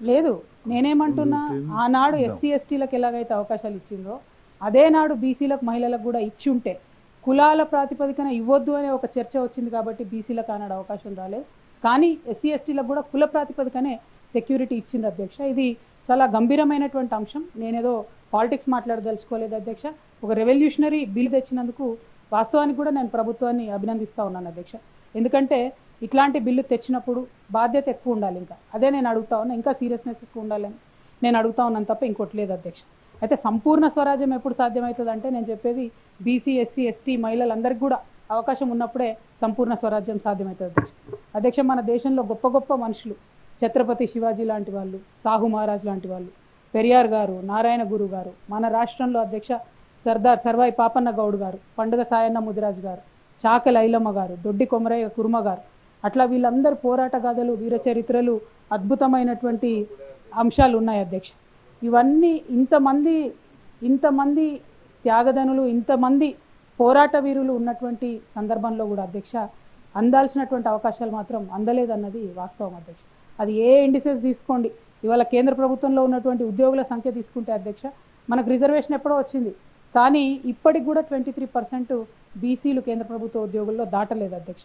లేదు నేనేమంటున్నా ఆనాడు ఎస్సీ ఎస్టీలకు ఎలాగైతే అవకాశాలు ఇచ్చిందో అదే నాడు బీసీలకు మహిళలకు కూడా ఇచ్చి ఉంటే కులాల ప్రాతిపదికన ఇవ్వద్దు అనే ఒక చర్చ వచ్చింది కాబట్టి బీసీలకు ఆనాడు అవకాశం రాలేదు. కానీ ఎస్సీ ఎస్టీలకు కూడా కుల ప్రాతిపదికనే సెక్యూరిటీ ఇచ్చింది అధ్యక్ష. ఇది చాలా గంభీరమైనటువంటి అంశం. నేనేదో పాలిటిక్స్ మాట్లాడదలుచుకోలేదు అధ్యక్ష. ఒక రెవల్యూషనరీ బిల్ తెచ్చినందుకు వాస్తవానికి కూడా నేను ప్రభుత్వాన్ని అభినందిస్తూ ఉన్నాను అధ్యక్ష. ఎందుకంటే ఇట్లాంటి బిల్లు తెచ్చినప్పుడు బాధ్యత ఎక్కువ ఉండాలి. ఇంకా అదే నేను అడుగుతా ఉన్నా, ఇంకా సీరియస్నెస్ ఎక్కువ ఉండాలని నేను అడుగుతా ఉన్నాను తప్ప ఇంకోటి లేదు అధ్యక్ష. అయితే సంపూర్ణ స్వరాజ్యం ఎప్పుడు సాధ్యమవుతుంది అంటే నేను చెప్పేది బీసీ ఎస్సీ ఎస్టీ మహిళలందరికీ కూడా అవకాశం ఉన్నప్పుడే సంపూర్ణ స్వరాజ్యం సాధ్యమవుతుంది అధ్యక్ష. అధ్యక్ష, మన దేశంలో గొప్ప గొప్ప మనుషులు ఛత్రపతి శివాజీ లాంటి వాళ్ళు, సాహు మహారాజ్ లాంటి వాళ్ళు, పెరియార్ గారు, నారాయణ గురు గారు, మన రాష్ట్రంలో అధ్యక్ష సర్దార్ సర్వాయి పాపన్న గౌడ్ గారు, పండుగ సాయన్న ముదిరాజు గారు, చాకలి ఐలమ్మ గారు, దొడ్డి కొమరయ్య కుర్మ గారు, అట్లా వీళ్ళందరి పోరాట గాథలు, వీర చరిత్రలు, అద్భుతమైనటువంటి అంశాలు ఉన్నాయి అధ్యక్ష. ఇవన్నీ ఇంతమంది త్యాగదనులు, ఇంతమంది పోరాట వీరులు ఉన్నటువంటి సందర్భంలో కూడా అధ్యక్ష అందాల్సినటువంటి అవకాశాలు మాత్రం అందలేదన్నది వాస్తవం అధ్యక్ష. అది ఏ ఇండిసెస్ తీసుకోండి, ఇవాళ కేంద్ర ప్రభుత్వంలో ఉన్నటువంటి ఉద్యోగుల సంఖ్య తీసుకుంటే అధ్యక్ష మనకు రిజర్వేషన్ ఎప్పుడో వచ్చింది, కానీ ఇప్పటికి కూడా 23% బీసీలు కేంద్ర ప్రభుత్వ ఉద్యోగుల్లో దాటలేదు అధ్యక్ష.